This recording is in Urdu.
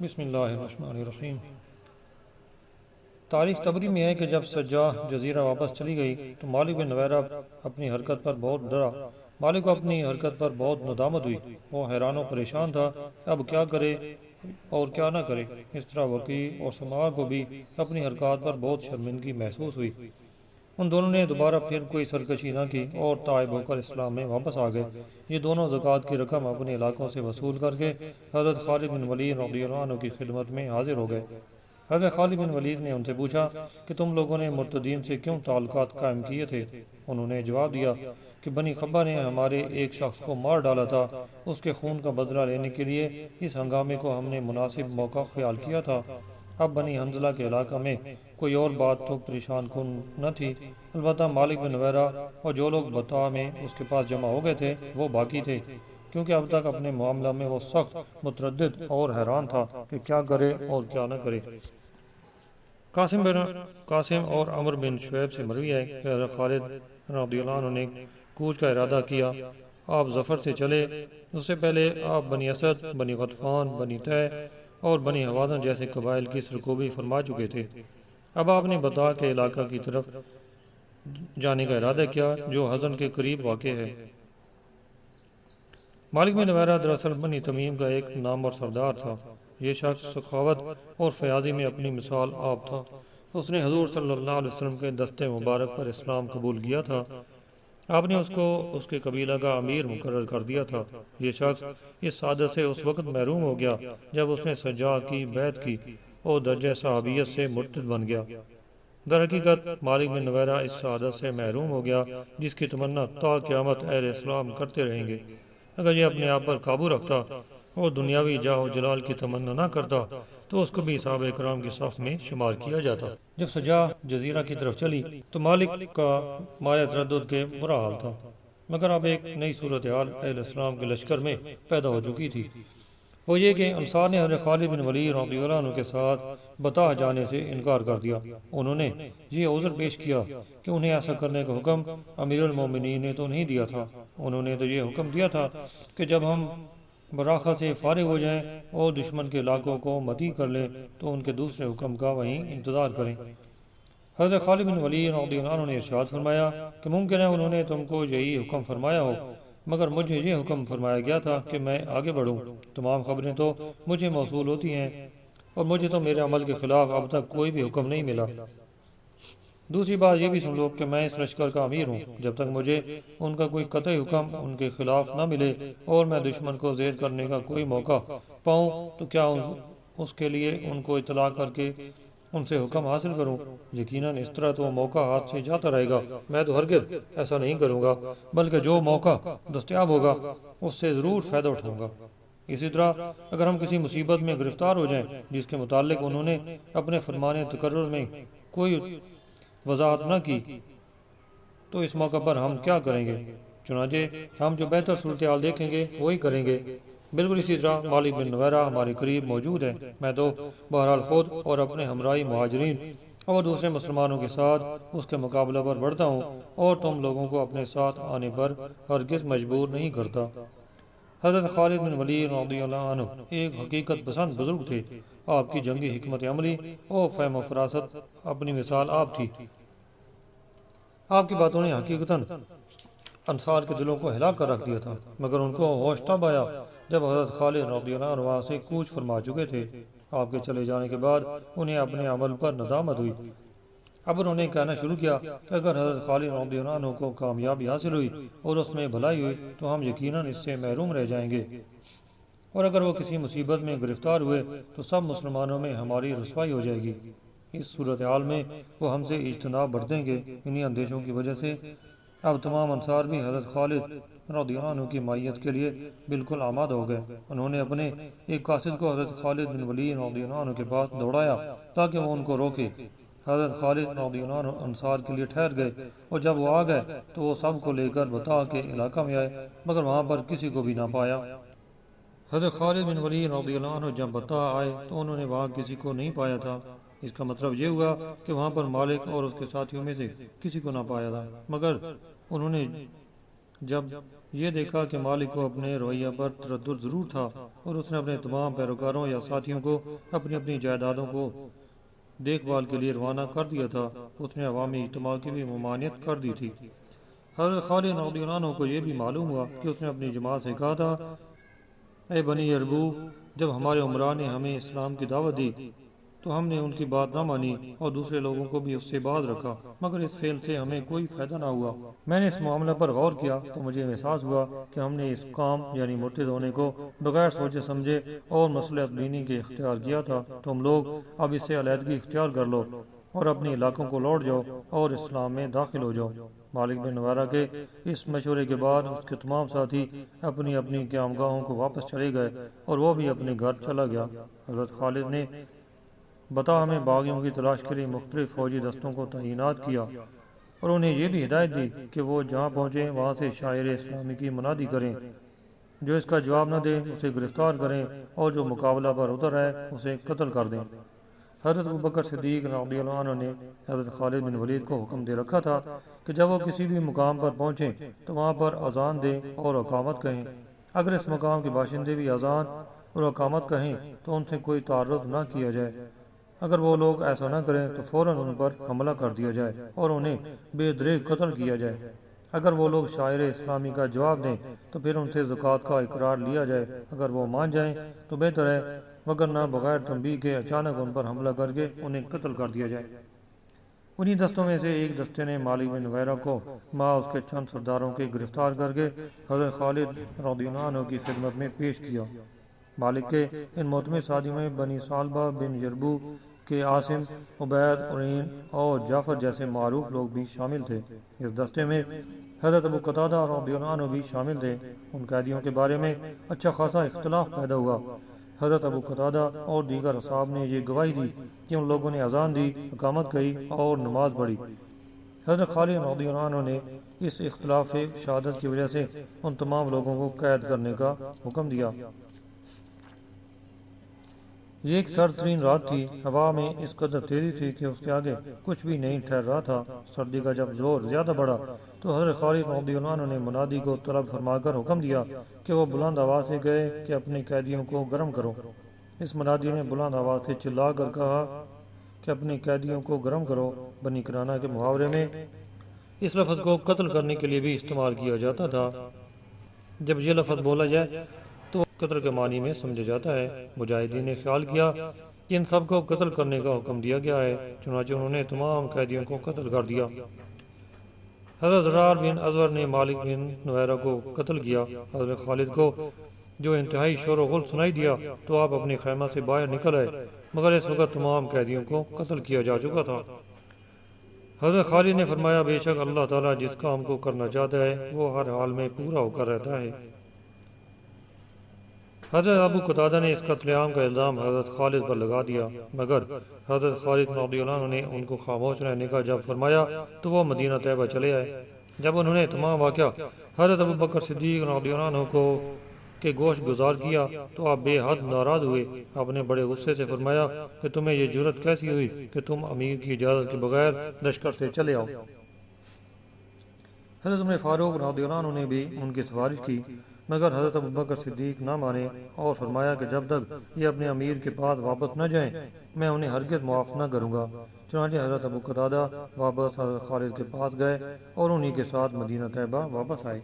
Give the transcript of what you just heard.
بسم اللہ الرحمن الرحیم۔ تاریخ تبری میں ہے کہ جب سجاح جزیرہ واپس چلی گئی تو مالک بن نویرہ اپنی حرکت پر بہت ڈرا۔ مالک کو اپنی حرکت پر بہت ندامت ہوئی، وہ حیران و پریشان تھا، اب کیا کرے اور کیا نہ کرے۔ اس طرح وکیع اور سماع کو بھی اپنی حرکات پر بہت شرمندگی محسوس ہوئی۔ ان دونوں نے دوبارہ پھر کوئی سرکشی نہ کی اور تائب ہو کر اسلام میں واپس آ گئے۔ یہ دونوں زکوٰۃ کی رقم اپنے علاقوں سے وصول کر کے حضرت خالد بن ولید رضی اللہ عنہ کی خدمت میں حاضر ہو گئے۔ حضرت خالد بن ولید نے ان سے پوچھا کہ تم لوگوں نے مرتدین سے کیوں تعلقات قائم کیے تھے؟ انہوں نے جواب دیا کہ بنی خبا نے ہمارے ایک شخص کو مار ڈالا تھا، اس کے خون کا بدلہ لینے کے لیے اس ہنگامے کو ہم نے مناسب موقع خیال کیا تھا۔ اب بنی حنظلہ کے علاقہ میں کوئی اور بات تو پریشان کن نہ تھی، البتہ مالک بن نویرہ اور جو لوگ بطا میں اس کے پاس جمع ہو گئے تھے وہ باقی تھے، کیونکہ اب تک اپنے معاملہ میں وہ سخت متردد اور حیران تھا کہ کیا کرے اور کیا نہ کرے۔ قاسم اور عمر بن شعیب سے مروی ہے کہ حضرت خالد رضی اللہ عنہ نے کوچ کا ارادہ کیا۔ آپ ظفر سے چلے، اس سے پہلے آپ بنی اسد، بنی غطفان، بنی طے اور بنی حوازن جیسے قبائل کی سرکوبی فرما چکے تھے۔ اب آپ نے بطا کے علاقہ کی طرف جانے کا ارادہ کیا جو حزن کے قریب واقع ہے۔ مالک بن نویرہ دراصل بنی تمیم کا ایک نامور سردار تھا۔ یہ شخص سخاوت اور فیاضی میں اپنی مثال آپ تھا۔ اس نے حضور صلی اللہ علیہ وسلم کے دستے مبارک پر اسلام قبول کیا تھا۔ آپ نے اس کو اس کے قبیلہ کا امیر مقرر کر دیا تھا۔ یہ شخص اس سعادت سے اس وقت محروم ہو گیا جب اس نے سجاح کی بیعت کی اور درجہ صحابیت سے مرتد بن گیا۔ در حقیقت مالک بن نویرہ اس سعادت سے محروم ہو گیا جس کی تمنا تا قیامت اہل اسلام کرتے رہیں گے۔ اگر یہ اپنے آپ پر قابو رکھتا اور دنیاوی جاہ و جلال کی تمنا نہ کرتا تو اس کو بھی صحابہ کرام کی صف میں شمار کیا جاتا۔ جب سجاح جزیرہ کی طرف چلی تو مالک کا مارے تردد کے برا حال تھا، مگر اب ایک نئی صورتحال اہل اسلام کے لشکر میں پیدا ہو چکی تھی۔ وہ یہ کہ انصار نے حضرت خالد بن ولید رضی اللہ عنہ کے ساتھ بطا جانے سے انکار کر دیا۔ انہوں نے یہ عذر پیش کیا کہ انہیں ایسا کرنے کا حکم امیر المومنین نے تو نہیں دیا تھا۔ انہوں نے تو یہ حکم دیا تھا کہ جب ہم براخا سے فارغ ہو جائیں اور دشمن کے علاقوں کو مطیع کر لیں تو ان کے دوسرے حکم کا وہیں انتظار کریں۔ حضرت خالد بن ولید رضی اللہ عنہ نے ارشاد فرمایا کہ ممکن ہے انہوں نے تم کو یہی حکم فرمایا ہو، مگر مجھے یہ حکم فرمایا گیا تھا کہ میں آگے بڑھوں۔ تمام خبریں تو مجھے موصول ہوتی ہیں اور مجھے تو میرے عمل کے خلاف اب تک کوئی بھی حکم نہیں ملا۔ دوسری بات یہ بھی سن لو کہ میں اس لشکر کا امیر ہوں۔ جب تک مجھے ان کا کوئی قطعی حکم ان کے خلاف نہ ملے اور میں دشمن کو زیر کرنے کا کوئی موقع پاؤں تو کیا اس کے لیے ان کو اطلاع کر کے ان سے حکم حاصل کروں؟ یقیناً اس طرح تو موقع ہاتھ سے جاتا رہے گا۔ میں تو ہرگز ایسا نہیں کروں گا، بلکہ جو موقع دستیاب ہوگا اس سے ضرور فائدہ اٹھاؤں گا۔ اسی طرح اگر ہم کسی مصیبت میں گرفتار ہو جائیں جس کے متعلق انہوں نے اپنے فرمان تقرر میں کوئی وضاحت نہ کی تو اس موقع پر ہم کیا کریں گے؟ چنانچہ ہم جو بہتر صورتحال دیکھیں گے وہی کریں گے۔ بالکل اسی طرح مالک بن نویرہ ہمارے قریب موجود ہے۔ میں تو بہرحال خود اور اپنے ہمراہی مہاجرین اور دوسرے مسلمانوں کے ساتھ اس کے مقابلہ پر بڑھتا ہوں اور تم لوگوں کو اپنے ساتھ آنے پر ہرگز مجبور نہیں کرتا۔ حضرت خالد بن ولید رضی اللہ عنہ ایک حقیقت پسند بزرگ تھے۔ آپ کی جنگی حکمت عملی اور فہم و فراست اپنی مثال آپ تھی۔ آپ کی باتوں نے حقیقتاً انصار کے دلوں کو ہلا کر رکھ دیا تھا، مگر ان کو ہوش تب آیا جب حضرت خالد رضی اللہ عنہ وہاں سے کوچ فرما چکے تھے۔ آپ کے چلے جانے کے بعد انہیں اپنے عمل پر ندامت ہوئی۔ اب انہوں نے کہنا شروع کیا کہ اگر حضرت خالد رضی اللہ عنہ کو کامیابی حاصل ہوئی اور اس میں بھلائی ہوئی تو ہم یقیناً اس سے محروم رہ جائیں گے، اور اگر وہ کسی مصیبت میں گرفتار ہوئے تو سب مسلمانوں میں ہماری رسوائی ہو جائے گی۔ اس صورتحال میں وہ ہم سے اجتناب برتیں گے۔ انہی اندیشوں کی وجہ سے اب تمام انصار بھی حضرت خالد رضی اللہ عنہ کی مائیت کے لیے بالکل آمادہ ہو گئے۔ انہوں نے اپنے ایک قاصد کو حضرت خالد بن ولید رضی اللہ عنہ کے پاس دوڑایا تاکہ وہ ان کو روکے۔ حضرت خالد رضی اللہ عنہ انصار کے لیے ٹھہر گئے اور جب وہ آ گئے تو وہ سب کو لے کر بطا کے علاقہ میں آئے، مگر وہاں پر کسی کو بھی نہ پایا۔ حضرت خالد بن ولید رضی اللہ عنہ جب بطا آئے تو انہوں نے وہاں کسی کو نہیں پایا تھا۔ اس کا مطلب یہ ہوا کہ وہاں پر مالک اور اس کے ساتھیوں میں سے کسی کو نہ پایا تھا، مگر انہوں نے جب یہ دیکھا کہ مالک کو اپنے رویہ پر تردد ضرور تھا اور اس نے اپنے تمام پیروکاروں یا ساتھیوں کو اپنی اپنی جائیدادوں کو دیکھ بھال کے لیے روانہ کر دیا تھا، اس نے عوامی اجتماع کی بھی ممانعت کر دی تھی۔ حضرت خالد رضی اللہ عنہ کو یہ بھی معلوم ہوا کہ اس نے اپنی جماعت سے کہا تھا، اے بنی اربو، جب ہمارے عمرا نے ہمیں اسلام کی دعوت دی تو ہم نے ان کی بات نہ مانی اور دوسرے لوگوں کو بھی اس سے باز رکھا، مگر اس فعل سے ہمیں کوئی فائدہ نہ ہوا۔ میں نے اس معاملہ پر غور کیا تو مجھے احساس ہوا کہ ہم نے اس کام یعنی مرتد ہونے کو بغیر سوچے سمجھے اور مصلحت دینی کے اختیار کیا تھا۔ تم لوگ اب اس سے علیحدگی اختیار کر لو اور اپنے علاقوں کو لوٹ جاؤ اور اسلام میں داخل ہو جاؤ۔ مالک بن نویرہ کے اس مشورے کے بعد اس کے تمام ساتھی اپنی اپنی قیامگاہوں کو واپس چلے گئے اور وہ بھی اپنے گھر چلا گیا۔ حضرت خالد نے بتا ہمیں باغیوں کی تلاش کے لیے مختلف فوجی دستوں کو تعینات کیا اور انہیں یہ بھی ہدایت دی کہ وہ جہاں پہنچیں وہاں سے شاعر اسلامی کی منادی کریں، جو اس کا جواب نہ دے اسے گرفتار کریں اور جو مقابلہ پر اتر ہے اسے قتل کر دیں۔ حضرت ابوبکر صدیق رضی اللہ عنہ نے حضرت خالد بن ولید کو حکم دے رکھا تھا کہ جب وہ کسی بھی مقام پر پہنچیں تو وہاں پر اذان دیں اور اقامت کہیں۔ اگر اس مقام کے باشندے بھی اذان اور اقامت کہیں تو ان سے کوئی تعرض نہ کیا جائے۔ اگر وہ لوگ ایسا نہ کریں تو فوراً ان پر حملہ کر دیا جائے اور انہیں بے دریغ قتل کیا جائے۔ اگر وہ لوگ شاعر اسلامی کا جواب دیں تو پھر ان سے زکوٰۃ کا اقرار لیا جائے، اگر وہ مان جائیں تو بہتر ہے، وگرنہ بغیر تنبیہ کے اچانک ان پر حملہ کر کے انہیں قتل کر دیا جائے۔ انہی دستوں میں سے ایک دستے نے مالک بن نویرہ کو مع اس کے چند سرداروں کے گرفتار کر کے حضرت خالد رضی اللہ عنہ کی خدمت میں پیش کیا۔ مالک کے ان معتمد ساتھیوں میں بنی ثعلبہ بن یربو کے عاصم، عبید، عرین اور جعفر جیسے معروف لوگ بھی شامل تھے۔ اس دستے میں حضرت ابو قتادہ رضی اللہ عنہ بھی شامل تھے۔ ان قیدیوں کے بارے میں اچھا خاصا اختلاف پیدا ہوا۔ حضرت ابو قتادہ اور دیگر اصحاب نے یہ گواہی دی کہ ان لوگوں نے اذان دی، اقامت کہی اور نماز پڑھی۔ حضرت خالد رضی اللہ عنہ نے اس اختلاف شہادت کی وجہ سے ان تمام لوگوں کو قید کرنے کا حکم دیا۔ یہ ایک سرد ترین رات تھی، ہوا میں اس قدر تیزی تھی کہ اس کے آگے کچھ بھی نہیں ٹھہر رہا تھا۔ سردی کا جب زور زیادہ بڑھا تو حضرت خالد رضی اللہ عنہ نے منادی کو طلب فرما کر حکم دیا کہ وہ بلند آواز سے کہے کہ اپنے قیدیوں کو گرم کرو۔ اس منادی نے بلند آواز سے چلا کر کہا کہ اپنے قیدیوں کو گرم کرو۔ بنی کنانہ کے محاورے میں اس لفظ کو قتل کرنے کے لیے بھی استعمال کیا جاتا تھا۔ جب یہ لفظ بولا جائے تو قتل کے معنی میں سمجھا جاتا ہے۔ مجاہدین نے خیال کیا کہ ان سب کو قتل کرنے کا حکم دیا گیا ہے، چنانچہ انہوں نے تمام قیدیوں کو قتل کر دیا۔ حضرت زرار بن ازور نے مالک بن نویرہ کو قتل کیا۔ حضرت خالد کو جو انتہائی شور و غل سنائی دیا تو آپ اپنے خیمہ سے باہر نکل آئے، مگر اس وقت تمام قیدیوں کو قتل کیا جا چکا تھا۔ حضرت خالد نے فرمایا، بے شک اللہ تعالیٰ جس کام کو کرنا چاہتا ہے وہ ہر حال میں پورا ہو کر رہتا ہے۔ حضرت ابو قتادہ نے اس قتل عام کا الزام حضرت خالد پر لگا دیا، مگر حضرت خالد رضی اللہ عنہ نے ان کو خاموش رہنے کا جب فرمایا تو وہ مدینہ طیبہ چلے آئے۔ جب انہوں نے تمام واقعہ حضرت ابوبکر صدیق رضی اللہ عنہ کو کے گوش گزار کیا تو آپ بے حد ناراض ہوئے۔ آپ نے بڑے غصے سے فرمایا کہ تمہیں یہ جرت کیسی ہوئی کہ تم امیر کی اجازت کے بغیر لشکر سے چلے آؤ۔ حضرت عمر فاروق رضی اللہ عنہ نے بھی ان کی سفارش کی، مگر حضرت ابوبکر صدیق نہ مانے اور فرمایا کہ جب تک یہ اپنے امیر کے پاس واپس نہ جائیں میں انہیں ہرگز معاف نہ کروں گا۔ چنانچہ حضرت ابو قتادہ واپس حضرت خالد کے پاس گئے اور انہی کے ساتھ مدینہ طیبہ واپس آئے۔